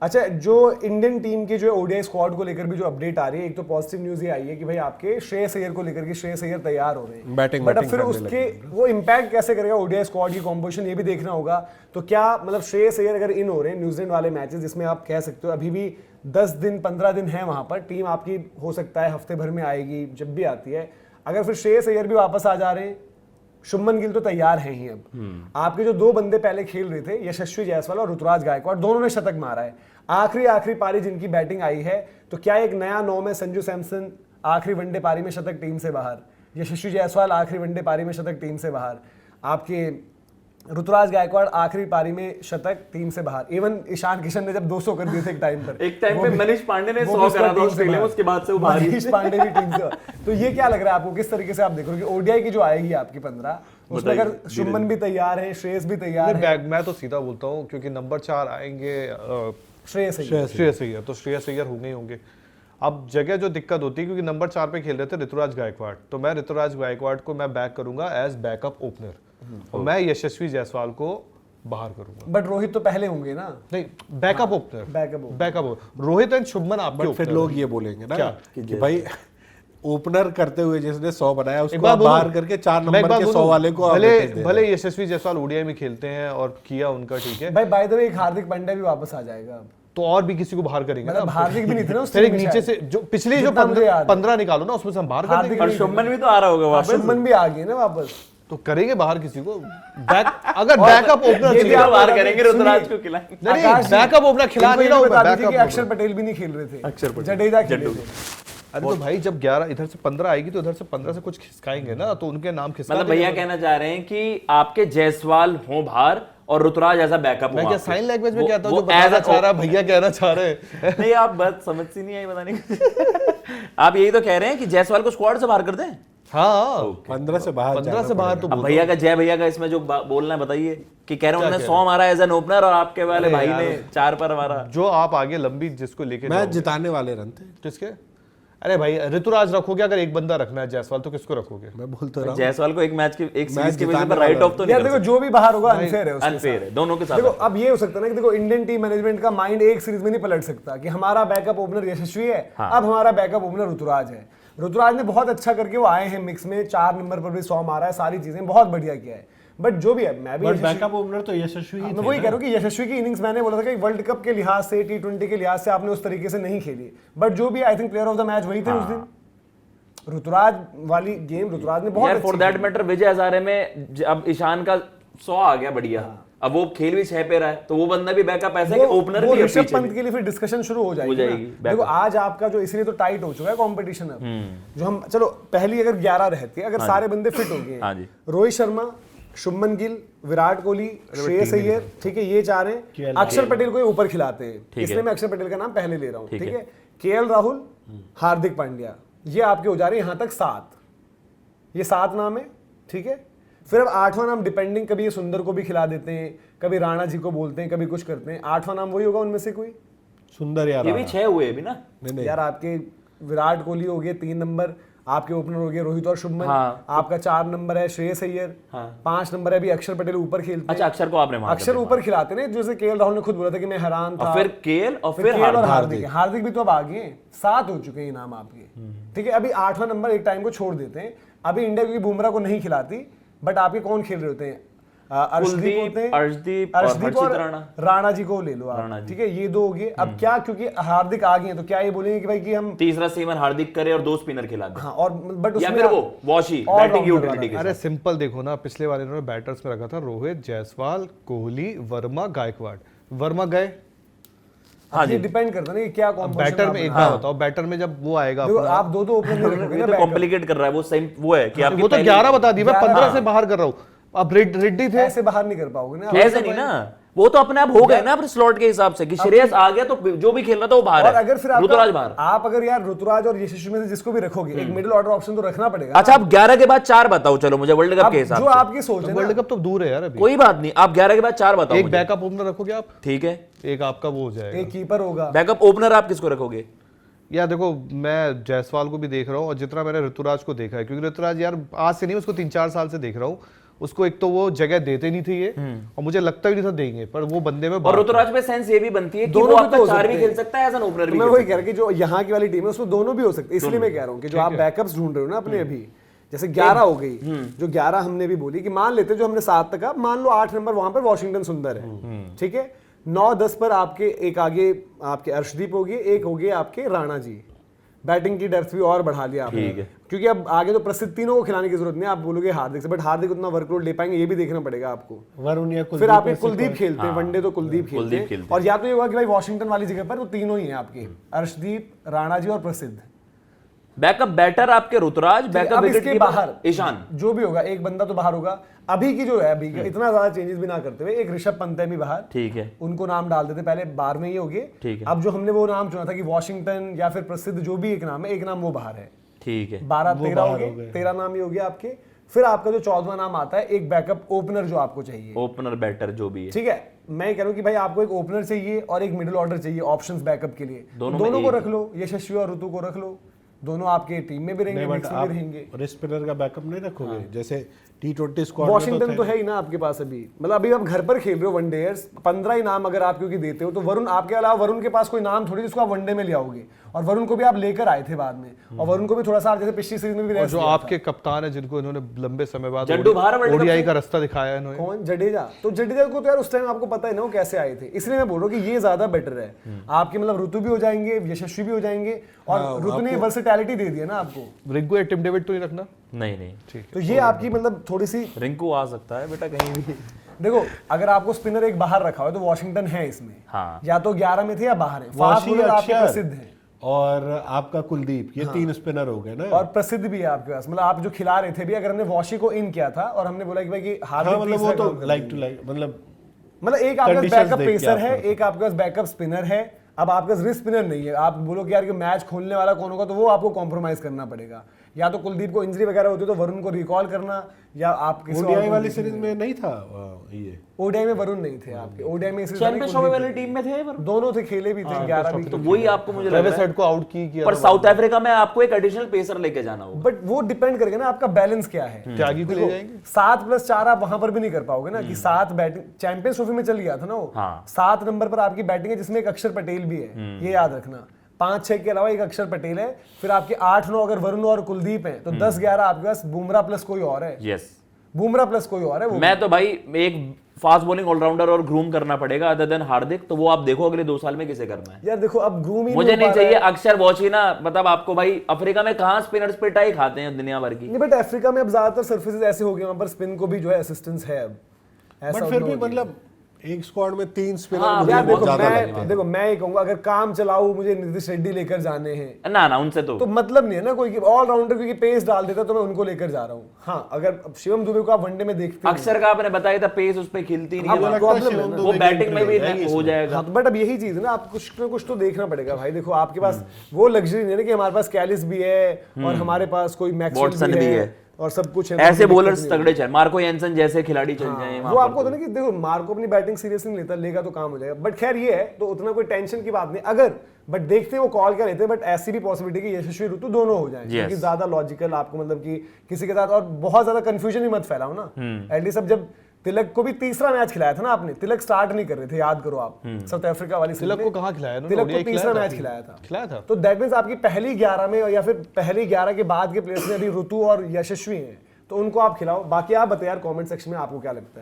अच्छा, जो Indian team के जो ओडीआई स्क्वाड को लेकर भी जो अपडेट आ रही है, एक तो पॉजिटिव न्यूज ये आई है कि भाई आपके श्रेयस अय्यर को लेकर के श्रेयस अय्यर तैयार हो रहे हैं बैटिंग बट अब फिर उसके वो इम्पैक्ट कैसे करेगा ओडीआई स्क्वाड की कॉम्पोजिशन, ये भी देखना होगा। तो क्या मतलब श्रेयस अय्यर अगर इन हो रहे हैं न्यूजीलैंड वाले मैचेस, जिसमें आप कह सकते हो अभी भी 10 दिन 15 दिन है वहां पर, टीम आपकी हो सकता है हफ्ते भर में आएगी, जब भी आती है, अगर फिर श्रेयस अय्यर भी वापस आ जा रहे हैं, शुभमन गिल तो तैयार हैं ही। अब आपके जो दो बंदे पहले खेल रहे थे, यशस्वी जायसवाल और ऋतुराज गायकवाड़, दोनों ने शतक मारा है। आखिरी पारी जिनकी बैटिंग आई है, तो क्या एक नया नॉम है? संजू सैमसन आखिरी वनडे पारी में शतक, टीम से बाहर। यशस्वी जायसवाल आखिरी वनडे पारी में शतक, टीम से बाहर। आपके ऋतुराज गायकवाड़ आखिरी पारी में शतक, टीम से बाहर। इवन ईशान किशन ने जब 200 कर दिए थे एक टाइम पे मनीष पांडे ने 100 करा था ऑस्ट्रेलिया में, उसके बाद से वो बाहर। मनीष पांडे भी टीम से। तो ये क्या लग रहा है आपको, किस तरीके से आप देख रहे हो कि ओडीआई की जो आएगी आपकी 15, उसमें अगर शुभमन भी तैयार है, श्रेयस भी तैयार है? मैं तो सीधा बोलता हूँ, क्योंकि नंबर 4 आएंगे श्रेयस अय्यर, तो श्रेयस अय्यर होंगे ही होंगे। अब जगह जो दिक्कत होती है, क्योंकि नंबर 4 पे खेल रहे थे ऋतुराज गायकवाड़, तो मैं ऋतुराज गायकवाड़ को मैं बैक करूंगा एज बैकअप ओपनर, और मैं यशस्वी जायसवाल को बाहर करूंगा। बट रोहित तो पहले होंगे ना? नहीं, backup opener, backup Rohit and Shubman आपके। फिर लोग ये बोलेंगे ना क्या? कि भाई ओपनर करते हुए जिसने 100 बनाया उसको बाहर करके 4 नंबर के 100 वाले को भले यशस्वी जायसवाल ओडीआई में खेलते हैं और किया उनका, ठीक है भाई। बाय द वे, एक हार्दिक पांड्या भी वापस आ जाएगा अब, तो और भी किसी को बाहर करेंगे ना। हार्दिक भी नहीं थे ना फिर नीचे से जो पिछली जो 15 निकालो ना, उसमें से हम बाहर कर देंगे। और शुभमन भी तो आ रहा होगा वापस, शुभमन भी आ गए ना वापस, तो करेंगे बाहर किसी को। अगर बैकअप ओपनर चाहिए बाहर करेंगे, ऋतुराज को खिलाएंगे। नहीं, बैकअप ओपनर खिला नहीं रहा हूं। अक्षर पटेल भी नहीं खेल रहे थे, अक्षर पटेल, जडेजा खेल रहे थे। अरे तो भाई जब 11 इधर से 15 आएगी, तो इधर से 15 से कुछ खिसकाएंगे ना, तो उनके नाम खिसका। मतलब भैया कहना चाह रहे हैं कि आपके जायसवाल हो बाहर और ऋतुराज ऐसा बैकअप हो। मैं क्या साइन लैंग्वेज में कहता हूं, जो बताना चाह रहा भैया कहना चाह रहे हैं। नहीं, आप बात समझ सी नहीं आई बताने की। आप यही तो कह रहे हैं कि जायसवाल को स्क्वाड से बाहर कर दें? हाँ, 15 से बाहर तो भैया का, जय भैया का इसमें जो बोलना है बताइए, कि कह रहे हैं उन्होंने 100 मारा एज एन ओपनर और आपके वाले भाई ने 4 पर मारा। जो आप आगे लंबी जिसको लेके मैच जिताने वाले रन थे। किसके? अरे भाई ऋतुराज रखोगे, अगर एक बंदा रखना है जायसवाल, तो किसको रखोगे? मैं बोलता रहा हूं जायसवाल को एक मैच की, एक सीरीज की वजह पर राइट ऑफ तो नहीं। देखो जो भी बाहर होगा अनफेयर है, अनफेयर है दोनों के साथ। देखो अब ये हो सकता है ना कि देखो इंडियन टीम मैनेजमेंट का माइंड एक सीरीज में नहीं पलट सकता कि हमारा बैकअप ओपनर यशस्वी है, अब हमारा बैकअप ओपनर ऋतुराज है। ऋतुराज ने बहुत अच्छा करके वो आए हैं मिक्स में, 4 नंबर पर भी 100 मारा है, सारी चीजें बहुत बढ़िया किया है। बट जो भी है, मैं भी बैकअप ओपनर तो यशस्वी ही थे। मैं वही कह रहा हूँ कि यशस्वी की इनिंग्स, मैंने बोला था कि वर्ल्ड कप के लिहाज से, T20 के लिहाज से आपने उस तरीके से नहीं खेली, बट जो भी I think player of the match वही थे उस दिन। ऋतुराज वाली गेम ऋतुराज ने बहुत, for that matter Vijay Hazare में अब ईशान का 100 आ गया बढ़िया। अब वो खेल भी 6 पे रहा है, तो वो बंदा भी बैकअप ऐसा कि ओपनर भी ऋषभ पंत के लिए फिर डिस्कशन शुरू हो जाएगी। देखो आज आपका जो, इसलिए तो टाइट हो चुका है कंपटीशन अब, जो हम चलो पहली अगर 11 रहती है, अगर सारे बंदे फिट हो गए, रोहित शर्मा, शुभमन गिल, विराट कोहली, श्रेयस अय्यर, ठीक है, ये 4 हैं। अक्षर पटेल को ऊपर खिलाते हैं, इसलिए मैं अक्षर पटेल का नाम पहले ले रहा हूँ, ठीक है। केएल राहुल, हार्दिक पांड्या, ये आपके हो जा रहे हैं यहां तक 7, ये 7 नाम है, ठीक है। फिर अब 8वां नाम डिपेंडिंग, कभी ये सुंदर को भी खिला देते हैं, कभी राणा जी को बोलते हैं, कभी कुछ करते हैं। 8वां नाम वही होगा उनमें से कोई? सुंदर यार, ये भी 6 हुए अभी ना। नहीं यार, आपके विराट कोहली हो गए 3 नंबर, आपके ओपनर हो गए रोहित और शुभमन, आपका 4 नंबर है श्रेयस अय्यर, 5 नंबर है अभी अक्षर पटेल ऊपर खेलते हैं। अच्छा, अक्षर को आपने अक्षर ऊपर खिलाते हैं, जैसे केएल राहुल ने खुद बोला था कि मैं हैरान था। फिर केएल और फिर हार्दिक भी तो अब आगे हैं, 7 हो चुके हैं नाम आपके, ठीक है। अभी 8वां नंबर एक टाइम को छोड़ देते हैं। अभी इंडिया की बुमराह को नहीं खिलाती, बट आपके कौन खेल रहे होते हैं? अर्शदीप और राणा जी को ले लो आप, ठीक है, ये 2 हो गए। अब क्या, क्योंकि हार्दिक आ गए हैं, तो क्या ये बोलेंगे कि भाई कि हम तीसरा सीमर हार्दिक करे और 2 स्पिनर खिला दें? हाँ, और बट या फिर वो वॉशी बैटिंग यूटिलिटी के साथ। अरे सिंपल देखो ना, पिछले वाले इन्होंने बैटर्स में रखा था रोहित, जायसवाल, कोहली, वर्मा, गायकवाड़। वर्मा गए, हाँ जी, डिपेंड करता है ना कि क्या कॉम्बिनेशन। बैटर में एक बार बताओ, बैटर में जब वो आएगा, आप 2 ओपनर रखोगे ना, तो कॉम्प्लिकेट कर रहा है वो। सही वो है कि आपकी वो तो 11 बता दी, मैं 15 से बाहर कर रहा हूँ। अब रेड्डी थे, ऐसे बाहर नहीं कर पाओगे ना, ऐसे नहीं ना, वो तो अपने आप हो गए ना अपने स्लॉट के हिसाब से कि श्रेयस आ गया तो जो भी खेलना था वो बाहर है। और अगर फिर ऋतुराज बाहर, आप अगर यार ऋतुराज और यशस्वी में से जिसको भी रखोगे, एक मिडिल ऑर्डर ऑप्शन तो रखना पड़ेगा। अच्छा, आप 11 के बाद 4 बताओ, चलो मुझे वर्ल्ड कप के हिसाब से जो आपकी सोच है। वर्ल्ड कप तो दूर है यार अभी, कोई बात नहीं, आप 11 के बाद 4 बताओ। एक बैकअप ओपनर रखोगे आप, ठीक है, एक आपका वो हो जाएगा, एक कीपर होगा। बैकअप ओपनर आप किसको रखोगे? यार देखो, मैं जायसवाल को भी देख रहा हूँ, और जितना मैंने ऋतुराज को देखा है, क्योंकि ऋतुराज यार आज से नहीं, उसको 3-4 साल से देख रहा हूँ, उसको एक तो वो जगह देते नहीं थे ये, और मुझे लगता भी नहीं था देंगे, पर वो बंदे में और ऋतुराज पे सेंस ये भी बनती है कि दोनों वो भी आपका तो हो 4 सकते भी हैं। खेल सकता है, एज एन ओपनर तो भी मैं खेल वही सकता कह रहा कि जो यहाँ की वाली टीम है उसमें दोनों भी हो सकते हैं, इसलिए मैं कह रहा हूँ कि जो आप बैकअप्स ढूंढ रहे हो ना अपने अभी, जैसे 11 हो गई, जो 11 हमने भी बोली कि मान लेते जो हमने 7 तक, आप मान लो 8 नंबर वहां पर वॉशिंगटन सुंदर है, ठीक है, 9-10 पर आपके एक आगे आपके अर्शदीप होगी, एक होगी आपके राणा जी, बैटिंग की डेप्थ भी और बढ़ा लिया आपने, ठीक है। क्योंकि अब आगे तो प्रसिद्ध तीनों को खिलाने की जरूरत नहीं है, आप बोलोगे हार्दिक से, बट हार्दिक उतना वर्कलोड ले पाएंगे ये भी देखना पड़ेगा आपको। वरुण या कुलदीप फिर आपके में से कुलदीप कोई- खेलते हैं, वनडे तो कुलदीप खेलते हैं, खेलते और या तो ये होगा कि भाई वॉशिंगटन वाली जगह पर तो तीनों ही हैं आपके, अर्शदीप, राणा जी और प्रसिद्ध। बैकअप बैटर आपके ऋतुराज, बैकअप अब विकेट इसके कीपर बाहर ईशान। जो भी होगा, एक बंदा तो बाहर होगा अभी की जो है, अभी का इतना ज्यादा चेंजेस भी ना करते हुए, एक ऋषभ पंत है भी बाहर, ठीक है, उनको नाम डाल देते, पहले बार में ही होगे, ठीक है। अब जो हमने वो नाम चुना था कि वॉशिंगटन या फिर प्रसिद्ध, जो भी एक नाम है, एक नाम वो बाहर है, ठीक है। 12-13 हो बाहर हो गए, गए। 13 नाम ही हो गया आपके। फिर आपका जो 14वां नाम आता है, एक बैकअप ओपनर जो आपको चाहिए, ओपनर बैटर जो भी है, ठीक है। मैं कह रहा हूं कि भाई आपको एक ओपनर चाहिए और एक मिडिल ऑर्डर चाहिए ऑप्शंस बैकअप के लिए, दोनों में दोनों को एक रख लो, यशस्वी और ऋतु को रख लो, दोनों आपके टीम में भी रहेंगे, नहीं, बट मिक्स में आप भी रहेंगे। स्पिनर का बैकअप नहीं रखोगे, जैसे T20 स्क्वाड में वॉशिंगटन तो है ही ना आपके पास अभी, मतलब अभी आप घर पर खेल रहे हो वनडेयर्स, 15 ही नाम अगर आप क्योंकि देते हो तो वरुण, आपके अलावा वरुण के पास कोई नाम थोड़ी जिसको आप वनडे में ले आओगे, और वरुण को भी आप लेकर आए थे बाद में, और वरुण को भी थोड़ा सा आप जैसे पिछली सीरीज में भी और रेस्ट जो दिया था। आपके कप्तान है जिनको इन्होंने लंबे समय बाद जड्डू बाहर वर्ल्ड कप ओडीआई से? का रास्ता दिखाया है इन्होंने। कौन? जडेजा। तो जडेजा को तो यार उस टाइम आपको पता है ना वो कैसे आए थे, इसलिए मैं बोल रहा हूँ कि ये ज्यादा बेटर है आपके, मतलब ऋतु भी हो जाएंगे, यशस्वी भी हो जाएंगे, और ऋतु ने वर्सेटैलिटी दे दी है ना आपको। रिंकू या टिम डेविड तो नहीं रखना? नहीं नहीं, ठीक तो ये आपकी मतलब थोड़ी सी, रिंकू आ सकता है बेटा कहीं भी। देखो अगर आपको स्पिनर एक बाहर रखा हो तो वॉशिंगटन है इसमें, हाँ। या तो 11 में थे या बाहर है, फास्ट वाशी, बॉलर आपके अक्षर प्रसिद्ध हैं, और आपका कुलदीप, ये 3 स्पिनर हो गए ना। और प्रसिद्ध भी है आपके पास, मतलब आप जो खिला रहे थे भी, अगर हमने वॉशी को इन किया था और हमने बोला कि भाई कि हाँ, हार्दिक मतलब वो तीसरा तो काम कर लाइक देंगे। टू लाइक, मतलब एक आपके पास conditions बैकअप देख के पेसर है, आपको। एक आपके पास बैकअप स्पिनर है, अब आपके पास रिस्ट स्पिनर नहीं है, आप बोलो कि यार कि मैच खोलने वाला कौन होगा, तो वो आपको कॉम्प्रोमाइज करना पड़ेगा, या तो कुलदीप को इंजरी वगैरह होती है तो वरुण को रिकॉल करना, या आप किसी और ओडीआई को वाली देखेंगे। सीरीज में नहीं था ये। ओडीआई में वरुण नहीं थे आपके, ओडीआई में इसलिए था नहीं, चैंपियंस वाली टीम में थे पर दोनों थे, खेले भी थे, 11 भी तो वही आपको मुझे लग ट्रेविस रहा है। हेड को आउट किया पर था साउथ अफ्रीका में आपको एक एडिशनल पेसर लेके जाना होगा। बट वो डिपेंड करेगा ना आपका बैलेंस क्या है। त्यागी को ले जाएंगे। 7+4 आप वहां पर भी नहीं कर पाओगे ना कि 7 बैटिंग, चैंपियंस ट्रॉफी में चल गया था ना वो, हाँ। 7 नंबर पर आपकी बैटिंग है जिसमें एक अक्षर पटेल भी है, ये याद रखना। 5-6 के अलावा एक अक्षर पटेल है, फिर आपके 8-9 अगर वरुण और कुलदीप हैं तो 10-11 आपके पास बुमराह प्लस कोई और है, यस, बुमराह प्लस कोई और है वो। मैं तो भाई एक फास्ट बॉलिंग ऑलराउंडर और ग्रूम करना पड़ेगा अदर देन हार्दिक, तो वो आप देखो अगले 2 साल में किसे करना है। यार देखो अब ग्रूम ही मुझे हो नहीं पा चाहिए रहा है। अक्षर वॉची ना, मतलब आपको भाई अफ्रीका में कहाँ स्पिनर्स पिटाई खाते हैं दुनिया भर की। नहीं बट अफ्रीका में अब ज्यादातर सर्फेसेस ऐसे हो गए, वहां पर स्पिन को भी जो है असिस्टेंस है अब, ऐसा बट फिर उतना भी हो गया। मतलब एक स्क्वाड में 3 स्पिनर हाँ, मुझे यार बहुत देखो ज्यादा लगता है। मैं ये कहूंगा अगर काम चलाऊ मुझे नीतीश रेड्डी लेकर जाने हैं ना उनसे तो मतलब नहीं है ना कोई कि ऑलराउंडर क्योंकि पेस डाल देता तो मैं उनको लेकर जा रहा हूँ। हाँ अगर शिवम दुबे को आप वनडे में देखते हो, अक्षर का आपने बताया था पेस उस पे खिलती नहीं हाँ, है, वो लगता है problem है शिवम ना। दुबे वो की बैटिंग में भी entry हो जाएगा। हाँ, बट अब यही चीज है ना, आप कुछ ना कुछ तो देखना पड़ेगा भाई। देखो आपके पास वो लग्जरी नहीं है ना कि हमारे पास कैलिस भी है और हमारे पास कोई वॉटसन मैक्सवेल भी भी है। है और सब कुछ है, ऐसे तो कोई बॉलर्स दिक्कत नहीं तगड़े चाहिए, मार्को एंसन जैसे खिलाड़ी चल जाए है। वहां वो पर आपको तो। होता है ना कि देखो मार्को अपनी बैटिंग सीरियस नहीं लेता, लेगा तो काम हो जाएगा। बट खैर ये है तो उतना कोई टेंशन की बात नहीं अगर, बट देखते हैं वो कॉल क्या लेते हैं। बट ऐसी भी पॉसिबिलिटी कि यशस्वी ऋतु दोनों हो जाए, क्योंकि ज्यादा लॉजिकल आपको मतलब कि किसी के साथ और बहुत ज्यादा कंफ्यूजन ही मत फैलाओ ना। एटलीस्ट अब जब तिलक को भी तीसरा मैच खिलाया था ना आपने, तिलक स्टार्ट नहीं कर रहे थे, याद करो आप साउथ अफ्रीका वाली तिलक को कहाँ खिलाया इन्होंने? तिलक को ODI तीसरा खिलाया मैच था? खिलाया था। था तो दैट मींस आपकी पहली 11 में या फिर पहली 11 के बाद के प्लेयर्स में अभी ऋतु और यशस्वी हैं, तो उनको आप खिलाओ। बाकी आप बताइए यार कमेंट सेक्शन में आपको क्या लगता है।